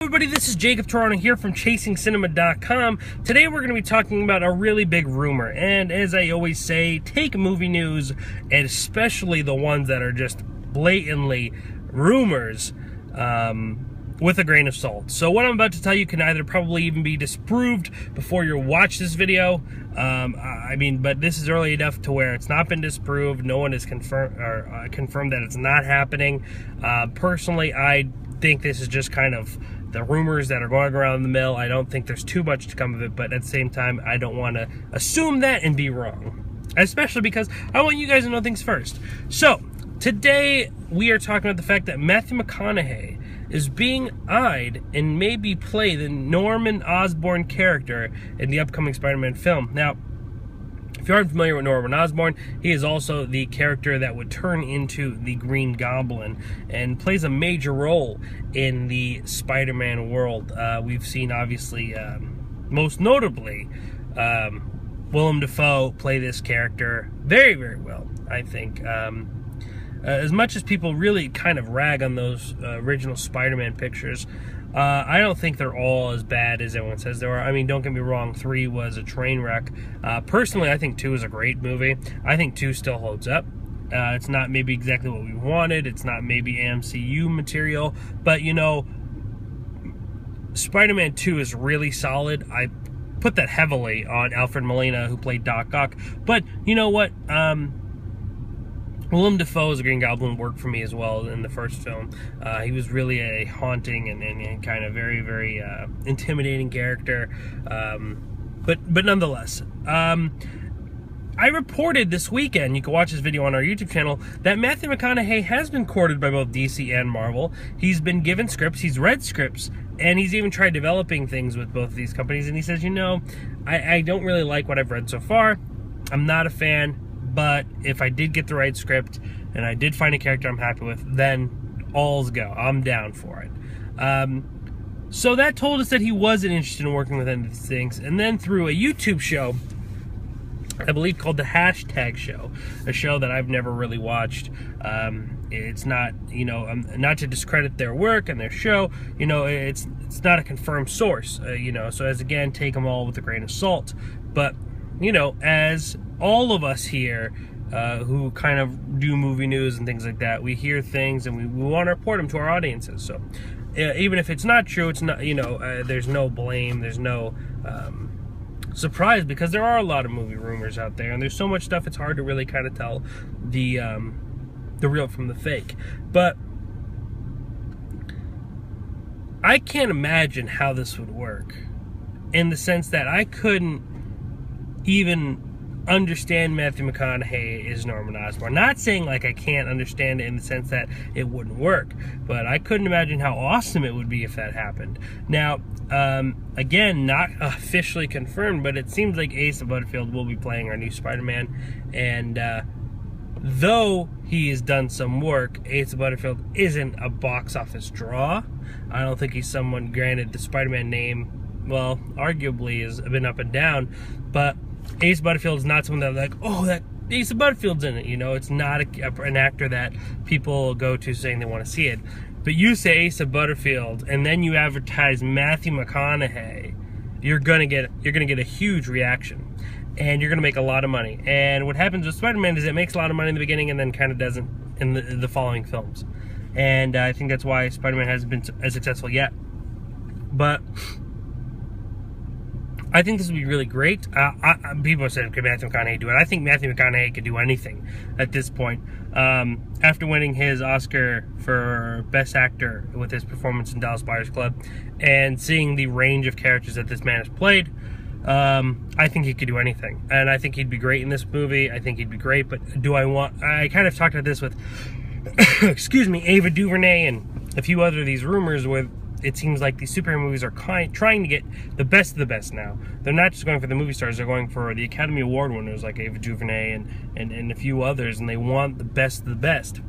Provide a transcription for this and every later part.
everybody, this is Jacob Toronto here from ChasingCinema.com. Today we're going to be talking about a really big rumor, and as I always say, take movie news, and especially the ones that are just blatantly rumors, with a grain of salt. So what I'm about to tell you can either probably even be disproved before you watch this video, but this is early enough to where it's not been disproved. No one has confirmed that it's not happening. Personally, I think this is just kind of the rumors that are going around the mill. I don't think there's too much to come of it, but at the same time, I don't want to assume that and be wrong, especially because I want you guys to know things first. So today we are talking about the fact that Matthew McConaughey is being eyed and maybe play the Norman Osborn character in the upcoming Spider-Man film. Now, if you aren't familiar with Norman Osborn, he is also the character that would turn into the Green Goblin and plays a major role in the Spider-Man world. We've seen, obviously, most notably, Willem Dafoe play this character very, very well, I think. As much as people really kind of rag on those original Spider-Man pictures, I don't think they're all as bad as everyone says they are. I mean, don't get me wrong, 3 was a train wreck. Personally, I think 2 is a great movie. I think 2 still holds up. It's not maybe exactly what we wanted. It's not maybe MCU material. But, you know, Spider-Man 2 is really solid. I put that heavily on Alfred Molina, who played Doc Ock. But, you know what? Willem Dafoe as a Green Goblin worked for me as well in the first film. He was really a haunting and kind of very, very intimidating character. But nonetheless, I reported this weekend, you can watch this video on our YouTube channel, that Matthew McConaughey has been courted by both DC and Marvel. He's been given scripts, he's read scripts, and he's even tried developing things with both of these companies. And he says, you know, I don't really like what I've read so far. I'm not a fan. But if I did get the right script and I did find a character I'm happy with, then all's go. I'm down for it. So that told us that he wasn't interested in working with any of these things. And then through a YouTube show, I believe called The Hashtag Show, a show that I've never really watched. It's not, you know, not to discredit their work and their show, you know, it's not a confirmed source, you know, so as again, take them all with a grain of salt. But, you know, as all of us here who kind of do movie news and things like that, we hear things and we want to report them to our audiences. So even if it's not true, it's not, you know, there's no blame, there's no surprise, because there are a lot of movie rumors out there and there's so much stuff it's hard to really kind of tell the real from the fake. But I can't imagine how this would work, in the sense that I couldn't even understand Matthew McConaughey is Norman Osborn. Not saying like I can't understand it in the sense that it wouldn't work, but I couldn't imagine how awesome it would be if that happened. Now, again, not officially confirmed, but it seems like Asa Butterfield will be playing our new Spider-Man, and though he has done some work, Asa Butterfield isn't a box office draw. I don't think he's someone, granted the Spider-Man name, well, arguably has been up and down, but Asa Butterfield is not someone that like, oh, that Asa Butterfield's in it. You know, it's not an actor that people go to saying they want to see it. But you say Asa Butterfield, and then you advertise Matthew McConaughey, you're gonna get a huge reaction, and you're gonna make a lot of money. And what happens with Spider-Man is it makes a lot of money in the beginning, and then kind of doesn't in the following films. And I think that's why Spider-Man hasn't been as successful yet. But I think this would be really great. People have said, could Matthew McConaughey do it? I think Matthew McConaughey could do anything at this point. After winning his Oscar for Best Actor with his performance in Dallas Buyers Club, and seeing the range of characters that this man has played, I think he could do anything. And I think he'd be great in this movie. I think he'd be great, but I kind of talked about this with, excuse me, Ava DuVernay and a few other of these rumors where it seems like these superhero movies are trying to get the best of the best now. They're not just going for the movie stars, they're going for the Academy Award winners like Ava DuVernay and a few others, and they want the best of the best.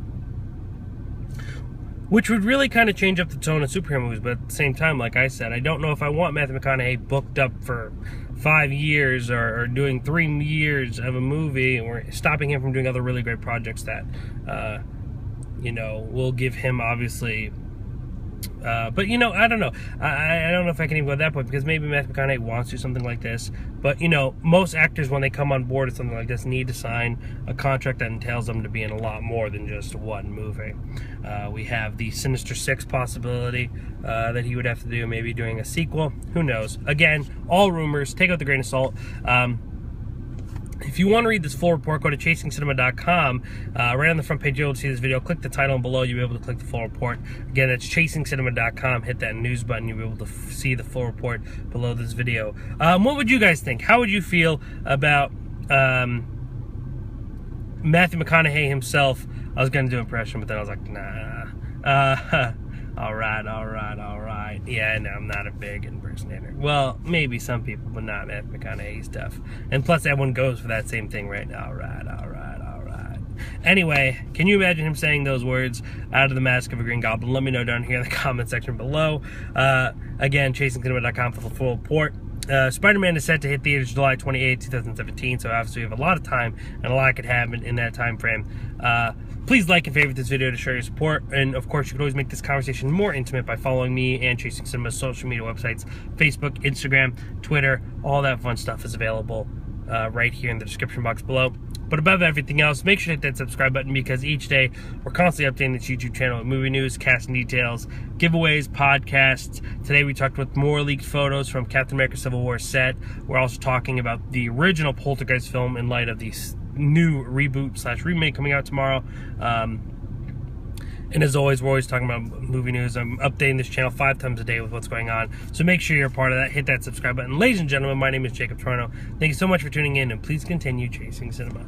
Which would really kind of change up the tone of superhero movies, but at the same time, like I said, I don't know if I want Matthew McConaughey booked up for 5 years or doing 3 years of a movie, or stopping him from doing other really great projects that, you know, will give him obviously But, you know, I don't know. I don't know if I can even go to that point, because maybe Matthew McConaughey wants to do something like this. But, you know, most actors, when they come on board with something like this, need to sign a contract that entails them to be in a lot more than just one movie. We have the Sinister Six possibility that he would have to do, maybe doing a sequel. Who knows? Again, all rumors. Take it with a grain of salt. If you want to read this full report, go to ChasingCinema.com. Right on the front page, you'll be able to see this video. Click the title, and below you'll be able to click the full report. Again, it's ChasingCinema.com. Hit that news button. You'll be able to see the full report below this video. What would you guys think? How would you feel about Matthew McConaughey himself? I was going to do an impression, but then I was like, nah. All right. Yeah, no, I'm not a big impersonator. Well, maybe some people, but not Matthew McConaughey stuff. And plus, everyone goes for that same thing, right? All right. Anyway, can you imagine him saying those words out of the mask of a Green Goblin? Let me know down here in the comment section below. Again, ChasingCinema.com for the full report. Spider-Man is set to hit theaters July 28, 2017, so obviously we have a lot of time, and a lot could happen in that time frame. Please like and favorite this video to show your support, and of course you can always make this conversation more intimate by following me and Chasing Cinema's social media websites, Facebook, Instagram, Twitter. All that fun stuff is available right here in the description box below. But above everything else, make sure to hit that subscribe button, because each day we're constantly updating this YouTube channel with movie news, casting details, giveaways, podcasts. Today we talked with more leaked photos from Captain America Civil War set. We're also talking about the original Poltergeist film in light of the new reboot/remake coming out tomorrow. And as always, we're always talking about movie news. I'm updating this channel 5 times a day with what's going on. So make sure you're a part of that. Hit that subscribe button. Ladies and gentlemen, my name is Jacob Toronto. Thank you so much for tuning in, and please continue chasing cinema.